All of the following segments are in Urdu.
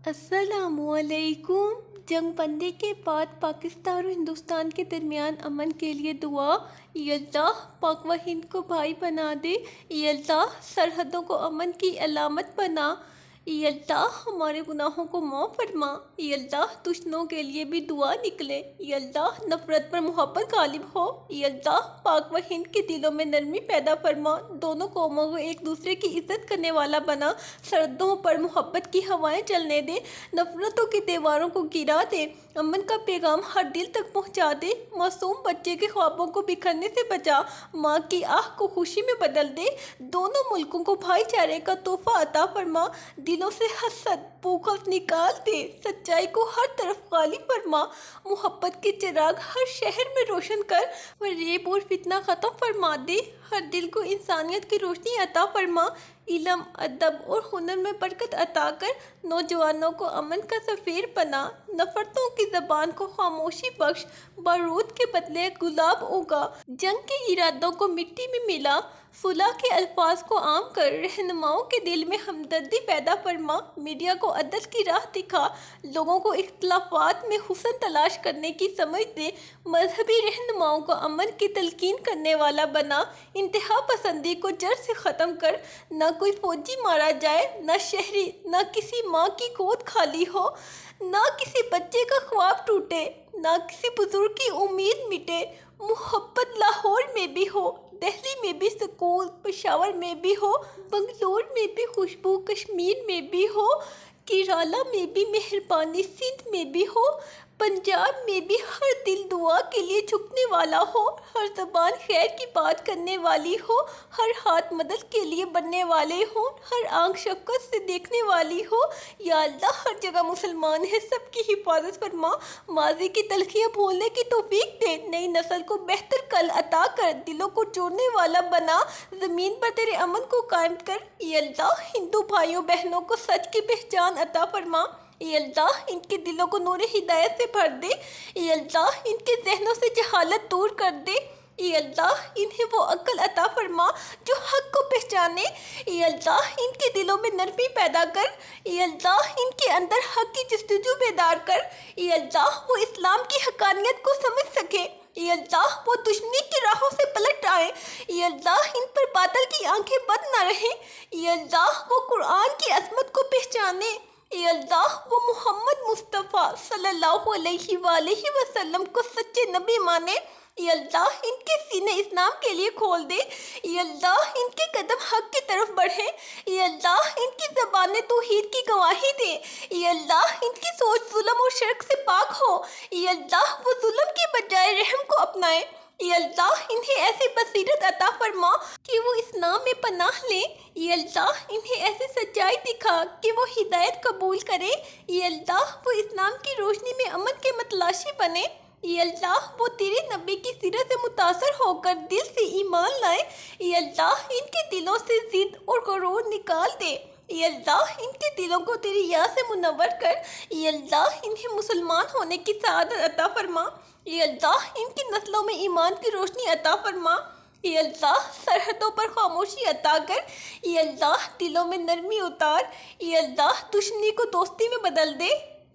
السلام علیکم۔ جنگ بندی کے بعد پاکستان اور ہندوستان کے درمیان امن کے لیے دعا۔ اے اللہ پاک و ہند کو بھائی بنا دے۔ اے اللہ سرحدوں کو امن کی علامت بنا۔ اے اللہ ہمارے گناہوں کو معاف فرما۔ اے اللہ دشمنوں کے لیے بھی دعا نکلے۔ اے اللہ نفرت پر محبت غالب ہو۔ اے اللہ پاک و ہند کے دلوں میں نرمی پیدا فرما۔ دونوں قوموں کو ایک دوسرے کی عزت کرنے والا بنا۔ سرحدوں پر محبت کی ہوائیں چلنے دے۔ نفرتوں کے دیواروں کو گرا دے۔ امن کا پیغام ہر دل تک پہنچا دے۔ معصوم بچے کے خوابوں کو بکھرنے سے بچا۔ ماں کی آہ کو خوشی میں بدل دے۔ دونوں ملکوں کو بھائی چارے کا تحفہ عطا فرما۔ دلوں سے حسد بغض نکال دے۔ سچائی کو ہر طرف غالب فرما۔ محبت کے چراغ ہر شہر میں روشن کر۔ فریب اور فتنہ ختم فرما دے۔ ہر دل کو انسانیت کی روشنی عطا فرما۔ علم ادب اور ہنر میں برکت عطا کر۔ نوجوانوں کو امن کا سفیر بنا۔ نفرتوں کی زبان کو خاموشی بخش۔ بارود کے بدلے گلاب اگا۔ جنگ کے ارادوں کو مٹی میں ملا۔ صلح کے الفاظ کو عام کر۔ رہنماؤں کے دل میں ہمدردی پیدا فرما۔ میڈیا کو عدل کی راہ دکھا۔ لوگوں کو اختلافات میں حسن تلاش کرنے کی سمجھ دے۔ مذہبی رہنماؤں کو امن کی تلقین کرنے والا بنا۔ انتہا پسندی کو جڑ سے ختم کر۔ نہ کوئی فوجی مارا جائے، نہ شہری، نہ کسی ماں کی گود خالی ہو، نہ کسی بچے کا خواب ٹوٹے، نہ کسی بزرگ کی امید مٹے۔ محبت لاہور میں بھی ہو، دہلی میں بھی سکون، پشاور میں بھی ہو، بنگلور میں بھی خوشبو، کشمیر میں بھی ہو، کیرالہ میں بھی مہربانی، سندھ میں بھی ہو، پنجاب میں بھی ہر دل دعا کے لیے جھکنے والا ہو، ہر زبان خیر کی بات کرنے والی ہو، ہر ہاتھ مدد کے لیے بننے والے ہوں، ہر آنکھ شفقت سے دیکھنے والی ہو۔ یا اللہ ہر جگہ مسلمان ہیں، سب کی حفاظت فرما۔ ماضی کی تلخیاں بھولنے کی توفیق دے۔ نئی نسل کو بہتر کل عطا کر۔ دلوں کو جوڑنے والا بنا۔ زمین پر تیرے امن کو قائم کر۔ اے اللہ ہندو بھائیوں بہنوں کو سچ کی پہچان عطا فرما۔ اے اللہ ان کے دلوں کو نور ہدایت سے بھر دے۔ اے اللہ ان کے ذہنوں سے جہالت دور کر دے۔ اے اللہ انہیں وہ عقل عطا فرما جو حق کو پہچانے۔ اے اللہ ان کے دلوں میں نرمی پیدا کر۔ اے اللہ ان کے اندر حق کی جستجو بیدار کر۔ اے اللہ وہ اسلام کی حقانیت کو سمجھ سکے۔ اے اللہ وہ دشمنی کی راہوں سے پلٹ آئے۔ اے اللہ ان پر باطل کی آنکھیں بند نہ رہیں۔ اے اللہ وہ قرآن کی عظمت کو پہچانے۔ اے اللہ وہ محمد مصطفیٰ صلی اللہ علیہ وآلہ وسلم کو سچے نبی مانے۔ اے اللہ ان کے سینے اسلام کے لیے کھول دے۔ اے اللہ ان کے قدم حق کی طرف بڑھیں۔ اے اللہ ان کی زبانیں توحید کی گواہی دے۔ اے اللہ ان کی سوچ ظلم اور شرک سے پاک ہو۔ اے اللہ وہ ظلم کے بجائے رحم کو اپنائے۔ اے اللہ انہیں ایسی بصیرت عطا فرما کہ وہ اسلام میں پناہ لیں۔ اے اللہ انہیں ایسی سچائی دکھا کہ وہ ہدایت قبول کرے۔ اے اللہ وہ اسلام کی روشنی میں امن کے متلاشی بنے۔ اے اللہ وہ تیرے نبی کی سیرت سے متاثر ہو کر دل سے ایمان لائے۔ اے اللہ ان کے دلوں سے ضد اور غرور نکال دے۔ اے اللہ ان کے دلوں کو تیری یاد سے منور کر۔ اے اللہ انہیں مسلمان ہونے کی سعادت عطا فرما۔ اے اللہ ان کی نسلوں میں ایمان کی روشنی عطا فرما۔ اے اللہ سرحدوں پر خاموشی عطا کر۔ اے اللہ دلوں میں نرمی اتار۔ اے اللہ دشمنی کو دوستی میں بدل دے۔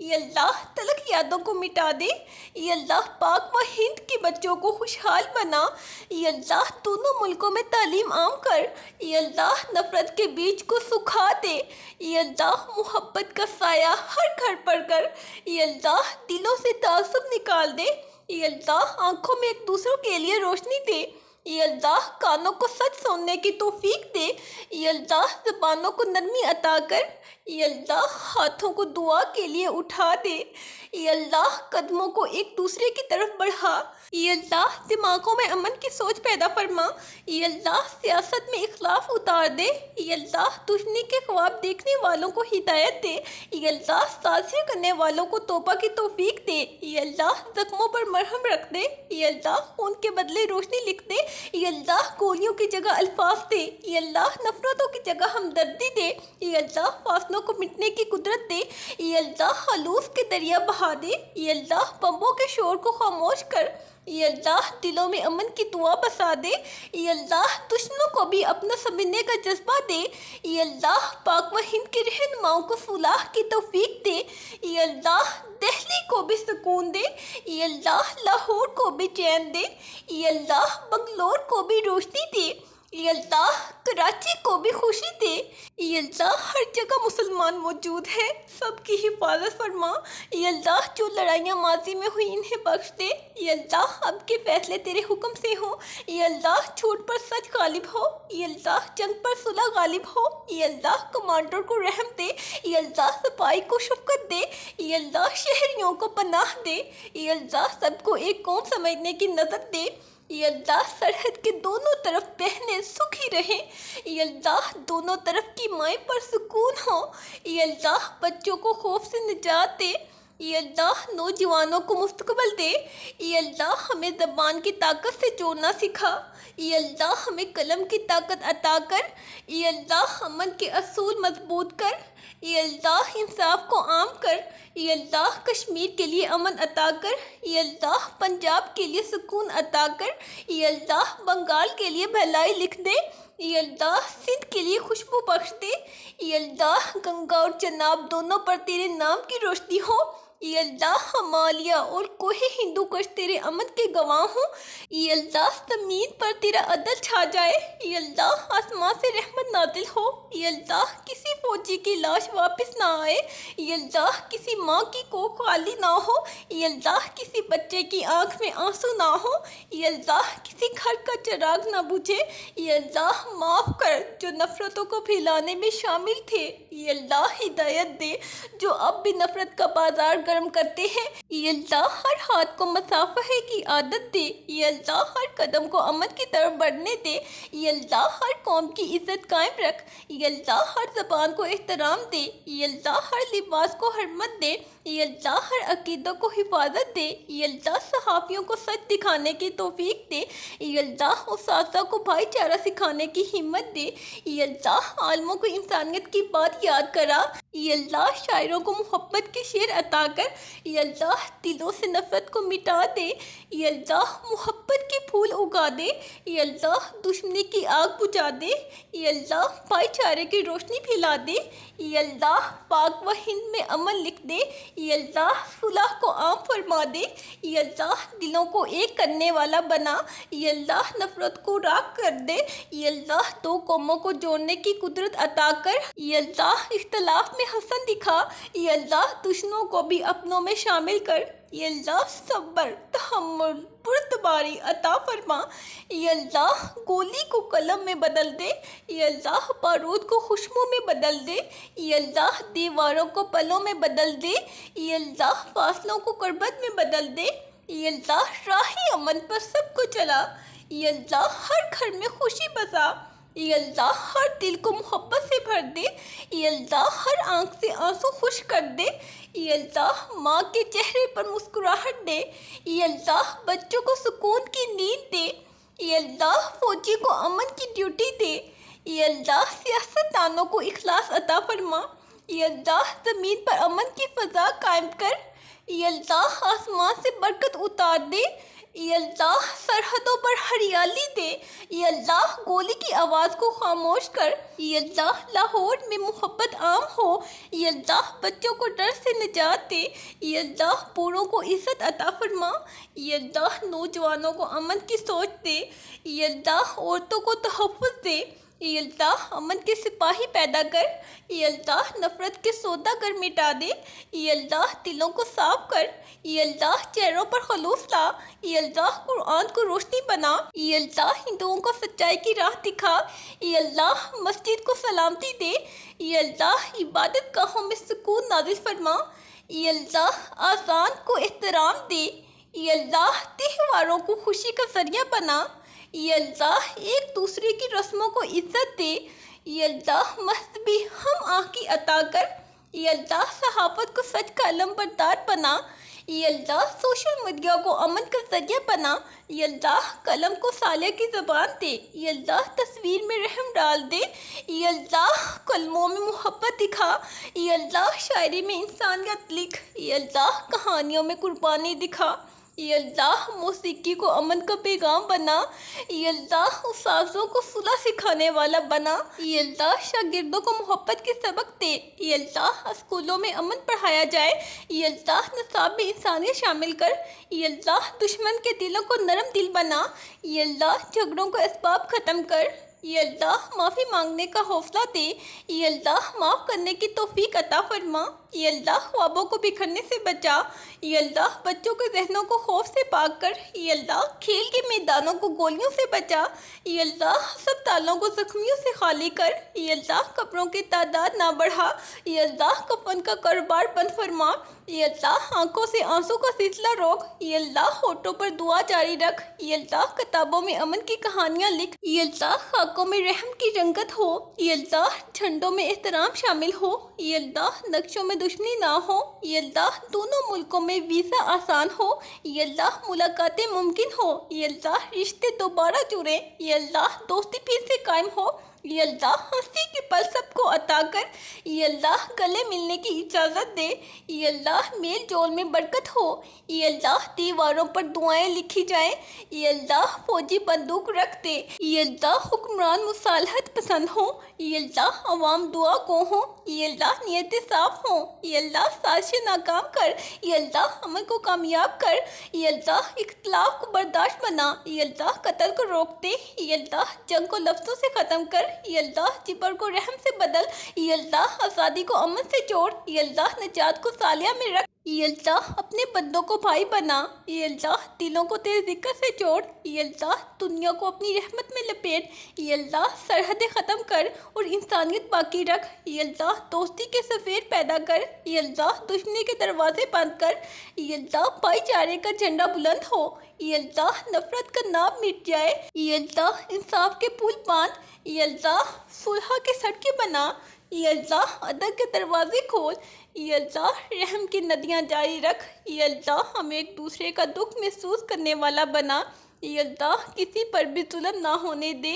اے اللہ تلخ یادوں کو مٹا دے۔ اے اللہ پاک و ہند کے بچوں کو خوشحال بنا۔ اے اللہ دونوں ملکوں میں تعلیم عام کر۔ اے اللہ نفرت کے بیج کو سکھا دے۔ اے اللہ محبت کا سایہ ہر گھر پر کر۔ اے اللہ دلوں سے تعصب نکال دے۔ اے اللہ آنکھوں میں ایک دوسروں کے لیے روشنی دے۔ اے اللہ کانوں کو سچ سننے کی توفیق دے۔ اے اللہ زبانوں کو نرمی عطا کر۔ اے اللہ ہاتھوں کو دعا کے لیے اٹھا دے۔ اے اللہ قدموں کو ایک دوسرے کی طرف بڑھا۔ اے اللہ دماغوں میں امن کی سوچ پیدا فرما۔ اے اللہ سیاست میں اخلاف اتار دے۔ اے اللہ دشمنی کے خواب دیکھنے والوں کو ہدایت دے۔ اے اللہ سازشیں کرنے والوں کو توبہ کی توفیق دے۔ اے اللہ زخموں پر مرہم رکھ دے۔ اے اللہ خون کے بدلے روشنی لکھ دے۔ اے اللہ گولیوں کی جگہ الفاظ دے۔ اے اللہ نفرتوں کی جگہ ہمدردی دے۔ اے اللہ فاصلوں فاصلوں کو مٹنے کی قدرت دے، یا اللہ آلوف کے دریا بہا دے، یا اللہ بمبوں کے شور کو خاموش کر، یا اللہ دلوں میں امن کی دعا بسا دے، یا اللہ دشمنوں کو بھی اپنا سمجھنے کا جذبہ دے، یا اللہ پاک و ہند کے رہنماؤں کو صلح کی توفیق دے، یا اللہ دہلی کو بھی سکون دے، یا اللہ لاہور کو بھی چین دے، یا اللہ بنگلور کو بھی روشنی دے، یا اللہ کراچی کو بھی خوشی دے، یا اللہ ہر جگہ مسلمان موجود ہے، سب کی حفاظت فرما، یا اللہ جو لڑائیاں ماضی میں ہوئی انہیں بخش دے، یا اللہ اب کے فیصلے تیرے حکم سے ہوں، یا اللہ جھوٹ پر سچ غالب ہو، یا اللہ جنگ پر صلح غالب ہو، یا اللہ کمانڈر کو رحم دے، یا اللہ سپاہی کو شفقت دے، یا اللہ شہریوں کو پناہ دے، یا اللہ سب کو ایک قوم سمجھنے کی نظر دے، یا اللہ سرحد کے دونوں طرف بہنیں سکھی رہیں، یا اللہ دونوں طرف کی مائیں پر سکون ہو، یا اللہ بچوں کو خوف سے نجات دے، یا اللہ نوجوانوں کو مستقبل دے، یا اللہ ہمیں زبان کی طاقت سے جوڑنا سکھا، یا اللہ ہمیں قلم کی طاقت عطا کر، یا اللہ امن کے اصول مضبوط کر، یا اللہ انصاف کو عام کر، یا اللہ کشمیر کے لیے امن عطا کر، یا اللہ پنجاب کے لیے سکون عطا کر، یا اللہ بنگال کے لیے بھلائی لکھ دے، یا اللہ سندھ کے لیے خوشبو بخش دے، یا اللہ گنگا اور چناب دونوں پر تیرے نام کی روشنی ہو، یا اللہ ہمالیہ اور کوہ ہندو کش تیرے امن کے گواہ ہوں، یا اللہ زمین پر تیرا عدل چھا جائے، یا اللہ آسمان سے رحمت نازل ہو، یا اللہ کسی فوجی کی لاش واپس نہ آئے، یا اللہ کسی ماں کی کوکھ خالی نہ ہو، یا اللہ کسی بچے کی آنکھ میں آنسو نہ ہو، یا اللہ کسی گھر کا چراغ نہ بجھے، یا اللہ معاف کر جو نفرتوں کو پھیلانے میں شامل تھے، یا اللہ ہدایت دے جو اب بھی نفرت کا بازار گرم کرتے ہیں، یا اللہ ہر ہاتھ کو مصافحے کی عادت دے، یا اللہ ہر قدم کو امن کی طرف بڑھنے دے، یا اللہ ہر قوم کی عزت قائم رکھ، یا اللہ ہر زبان کو احترام دے، یا اللہ ہر لباس کو حرمت دے، یا اللہ ہر عقیدہ کو حفاظت دے، یا اللہ صحافیوں کو سچ دکھانے کی توفیق دے، یا اللہ اساتذہ کو بھائی چارہ سکھانے کی ہمت دے، یا اللہ عالموں کو انسانیت کی بات یاد کرا، یا اللہ شاعروں کو محبت کے شعر عطا کر، یا اللہ دلوں سے نفرت کو مٹا دے، یا اللہ محبت کے پھول اگا دے، یا اللہ دشمنی کی آگ بجھا دے، یا اللہ بھائی چارے کی روشنی پھیلا دے، یا اللہ پاک و ہند میں امن لکھ دے، یا اللہ صلح کو عام فرما دے، یا اللہ دلوں کو ایک کرنے والا بنا، یا اللہ نفرت کو راکھ کر دے، یا اللہ دو قوموں کو جوڑنے کی قدرت عطا کر، یا اللہ اختلاف میں حسن دکھا، یا اللہ دشمنوں کو بھی اپنوں میں شامل کر، یا اللہ صبر تحمل بردباری عطا فرما، یا اللہ گولی کو قلم میں بدل دے، یا اللہ بارود کو خوشبو میں بدل دے، یا اللہ دیواروں کو پلوں میں بدل دے، یا اللہ فاصلوں کو قربت میں بدل دے، یا اللہ راہی امن پر سب کو چلا، یا اللہ ہر گھر میں خوشی بسا، یا اللہ ہر دل کو محبت سے بھر دے، یا اللہ ہر آنکھ سے آنسو خشک کر دے، یا اللہ ماں کے چہرے پر مسکراہٹ دے، یا اللہ بچوں کو سکون کی نیند دے، یا اللہ فوجی کو امن کی ڈیوٹی دے، یا اللہ سیاستدانوں کو اخلاص عطا فرما، یا اللہ زمین پر امن کی فضا قائم کر، یا اللہ آسمان سے برکت اتار دے، یا اللہ سرحدوں پر ہریالی دے، یا اللہ گولی کی آواز کو خاموش کر، یا اللہ لاہور میں محبت عام ہو، یا اللہ بچوں کو ڈر سے نجات دے، یا اللہ بوڑھوں کو عزت عطا فرما، یا اللہ نوجوانوں کو امن کی سوچ دے، یا اللہ عورتوں کو تحفظ دے، یا اللہ امن کے سپاہی پیدا کر، یا اللہ نفرت کے سوداگر مٹا دے، یا اللہ دلوں کو صاف کر، یا اللہ چہروں پر خلوص لا، یا اللہ قرآن کو روشنی بنا، یا اللہ ہندوؤں کو سچائی کی راہ دکھا، یا اللہ مسجد کو سلامتی دے، یا اللہ عبادت گاہوں میں سکون نازل فرما، یا اللہ آذان کو احترام دے، یا اللہ تہواروں کو خوشی کا ذریعہ بنا، یا اللہ ایک دوسرے کی رسموں کو عزت دے، یا اللہ مذہبی ہم آہنگی عطا کر، یا اللہ صحافت کو سچ کا علم بردار بنا، یہ اللہ سوشل میڈیا کو امن کا ذریعہ بنا، یہ اللہ قلم کو صالح کی زبان دے، یہ اللہ تصویر میں رحم ڈال دے، یہ اللہ کلموں میں محبت دکھا، یہ اللہ شاعری میں انسانیت لکھ، یہ اللہ کہانیوں میں قربانی دکھا، یہ اللہ موسیقی کو امن کا پیغام بنا، یہ اللہ استاذوں کو صلح سکھانے والا بنا، یہ اللہ شاگردوں کو محبت کے سبق دے، یہ اللہ اسکولوں میں امن پڑھایا جائے، یہ اللہ نصاب میں انسانیت شامل کر، یہ اللہ دشمن کے دلوں کو نرم دل بنا، یہ اللہ جھگڑوں کو اسباب ختم کر، یہ اللہ معافی مانگنے کا حوصلہ دے، یہ اللہ معاف کرنے کی توفیق عطا فرما، یہ اللہ خوابوں کو بکھرنے سے بچا، یہ اللہ بچوں کے ذہنوں کو خوف سے پاک کر، یہ اللہ کھیل کے میدانوں کو گولیوں سے بچا، یہ اللہ ہسپتالوں کو زخمیوں سے خالی کر، یہ اللہ قبروں کی تعداد نہ بڑھا، یہ اللہ کفن کا کاروبار بند فرما، یہ اللہ آنکھوں سے آنسوں کا سلسلہ روک، یہ اللہ ہونٹوں پر دعا جاری رکھ، یہ اللہ کتابوں میں امن کی کہانیاں لکھ، یہ اللہ خاکوں میں رحم کی رنگت ہو، یہ اللہ جھنڈوں میں احترام شامل ہو، یہ اللہ نقشوں میں دشمنی نہ ہو، یہ اللہ دونوں ملکوں میں ویزا آسان ہو، یہ اللہ ملاقاتیں ممکن ہو، یہ اللہ رشتے دوبارہ جڑیں، یہ اللہ دوستی پھر سے قائم ہو، یہ اللہ ہنسی کے پل سب کو عطا کر، یہ اللہ گلے ملنے کی اجازت دے، یہ اللہ میل جول میں برکت ہو، یہ اللہ دیواروں پر دعائیں لکھی جائیں، یہ اللہ فوجی بندوق رکھ دے، یہ اللہ حکمران مصالحت پسند ہوں، یہ اللہ عوام دعا کو ہوں، یہ اللہ نیتیں صاف ہوں، یہ اللہ سازشیں ناکام کر، یہ اللہ عمل کو کامیاب کر، یہ اللہ اختلاف کو برداشت بنا، یہ اللہ قتل کو روک دے، یہ اللہ جنگ کو لفظوں سے ختم کر، یہ اللہ جبر کو رحم سے بدل، یہ اللہ آزادی کو امن سے جوڑ، یہ اللہ نجات کو صالحہ میں رکھ، یہ اللہ اپنے بندوں کو بھائی بنا، یہ اللہ دلوں کو تیرے ذکر سے جوڑ، یہ اللہ دنیا کو اپنی رحمت میں لپیٹ، یہ اللہ سرحدیں ختم کر اور انسانیت باقی رکھ، یہ اللہ دوستی کے سفیر پیدا کر، یہ اللہ دشمنی کے دروازے بند کر، یہ اللہ بھائی چارے کا جھنڈا بلند ہو، یہ اللہ نفرت کا نام مٹ جائے، یہ اللہ انصاف کے پل باندھ، یہ اللہ صلح کے سڑکیں بنا، یہ اللہ عدل کے دروازے کھول، یہ اللہ رحم کی ندیاں جاری رکھ، یہ اللہ ہمیں ایک دوسرے کا دکھ محسوس کرنے والا بنا، یہ اللہ کسی پر بھی ظلم نہ ہونے دے،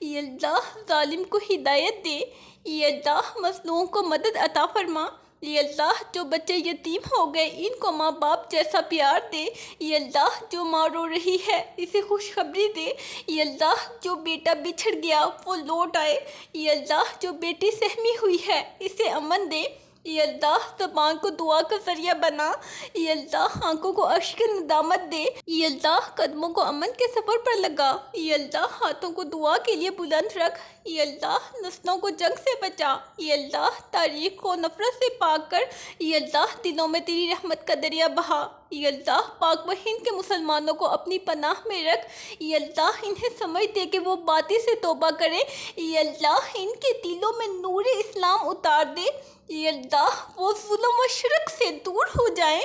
یہ اللہ ظالم کو ہدایت دے، یہ اللہ مظلوم کو مدد عطا فرما، یہ اللہ جو بچے یتیم ہو گئے ان کو ماں باپ جیسا پیار دے، یہ اللہ جو ماں رو رہی ہے اسے خوشخبری دے، یہ اللہ جو بیٹا بچھڑ گیا وہ لوٹ آئے، یہ اللہ جو بیٹی سہمی ہوئی ہے اسے امن دے، یہ اللہ زبان کو دعا کا ذریعہ بنا، یہ اللہ آنکھوں کو اشک ندامت دے، یہ اللہ قدموں کو امن کے سفر پر لگا، یہ اللہ ہاتھوں کو دعا کے لیے بلند رکھ، یہ اللہ نسلوں کو جنگ سے بچا، یہ اللہ تاریخ کو نفرت سے پاک کر، یہ اللہ دلوں میں تیری رحمت کا دریا بہا، یہ اللہ پاک و ہند کے مسلمانوں کو اپنی پناہ میں رکھ، یہ اللہ انہیں سمجھ دے کہ وہ باطل سے توبہ کریں، یہ اللہ ان کے دلوں میں نور اسلام اتار دے، یہ اللہ وہ ظلم و شرک سے دور ہو جائیں،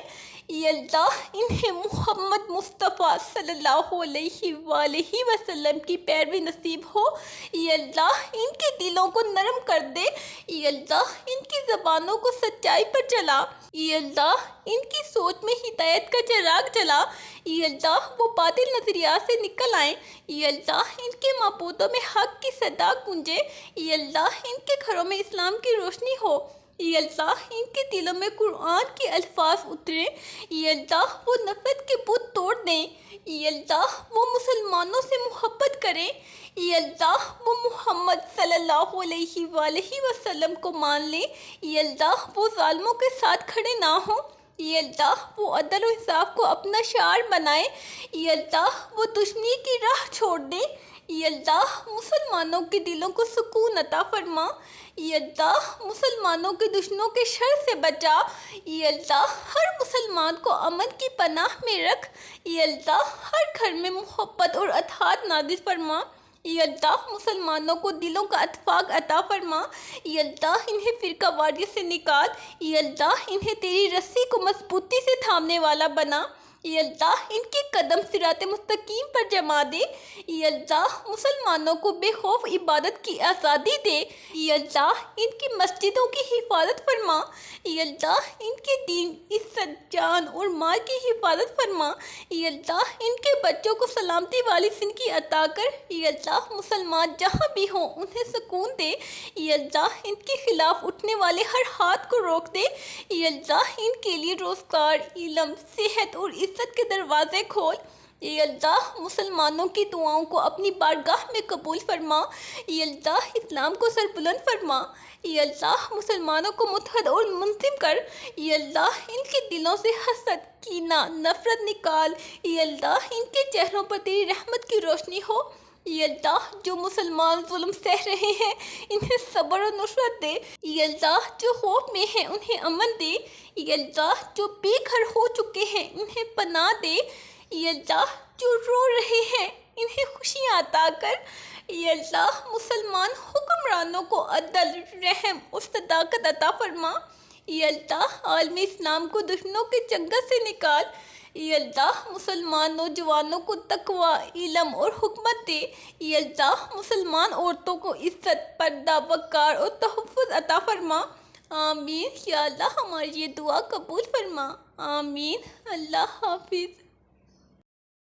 یہ اللہ انہیں محمد مصطفیٰ صلی اللہ علیہ وآلہ وسلم کی پیروی نصیب ہو، یہ اللہ ان کے دلوں کو نرم کر دے، یہ اللہ ان کی زبانوں کو سچائی پر چلا، یہ اللہ ان کی سوچ میں ہدایت کا چراغ جلا، یہ اللہ وہ باطل نظریات سے نکل آئیں، یہ اللہ ان کے معبودوں میں حق کی صدا گونجے، یہ اللہ ان کے گھروں میں اسلام کی روشنی ہو، یہ اللہ ان کے دلوں میں قرآن کے الفاظ اتریں، یہ اللہ وہ نفرت کے بت توڑ دیں، یہ اللہ وہ مسلمانوں سے محبت کریں، یہ اللہ وہ محمد صلی اللہ علیہ وآلہ وسلم کو مان لیں، یہ اللہ وہ ظالموں کے ساتھ کھڑے نہ ہوں، یہ اللہ وہ عدل و انصاف کو اپنا شعار بنائیں، یہ اللہ وہ دشمنی کی راہ چھوڑ دیں، یہ اللہ مسلمانوں کے دلوں کو سکون عطا فرما، یہ اللہ مسلمانوں کے دشمنوں کے شر سے بچا، یہ اللہ ہر مسلمان کو امن کی پناہ میں رکھ، یہ اللہ ہر گھر میں محبت اور اتحاد نازل فرما، یہ اللہ مسلمانوں کو دلوں کا اتفاق عطا فرما، یہ اللہ انہیں فرقہ واریت سے نکال، یہ اللہ انہیں تیری رسی کو مضبوطی سے تھامنے والا بنا، اے اللہ ان کے قدم صراط مستقیم پر جما دے۔ اے اللہ مسلمانوں کو بے خوف عبادت کی آزادی دے۔ اے اللہ ان کی مسجدوں کی حفاظت فرما۔ اے اللہ ان کے دین، عزت، جان اور مال کی حفاظت فرما۔ اے اللہ ان کے بچوں کو سلامتی والی زندگی عطا کر۔ اے اللہ مسلمان جہاں بھی ہوں انہیں سکون دے۔ اے اللہ ان کے خلاف اٹھنے والے ہر ہاتھ کو روک دے۔ اے اللہ ان کے لیے روزگار، علم، صحت اور عزت کے دروازے کھول۔ اے اللہ مسلمانوں کی دعاؤں کو اپنی بارگاہ میں قبول فرما۔ اے اللہ اسلام کو سربلند فرما۔ اے اللہ مسلمانوں کو متحد اور منظم کر۔ اے اللہ ان کے دلوں سے حسد، کینہ، نفرت نکال۔ اے اللہ ان کے چہروں پر تیری رحمت کی روشنی ہو۔ اے اللہ جو مسلمان ظلم سہ رہے ہیں انہیں صبر و نصرت دے۔ اے اللہ جو خوف میں ہیں انہیں امن دے۔ اے اللہ جو بے گھر ہو چکے ہیں انہیں پناہ دے۔ اے اللہ جو رو رہے ہیں انہیں خوشیاں عطا کر۔ اے اللہ مسلمان حکمرانوں کو عدل، رحم اور صداقت عطا فرما۔ اے اللہ عالم اسلام کو دشمنوں کے چنگل سے نکال۔ اے اللہ مسلمان نوجوانوں کو تقوی، علم اور حکمت دے۔ اے اللہ مسلمان عورتوں کو عزت، پردہ، وقار اور تحفظ عطا فرما۔ آمین۔ یا اللہ ہماری یہ دعا قبول فرما۔ آمین۔ اللہ حافظ۔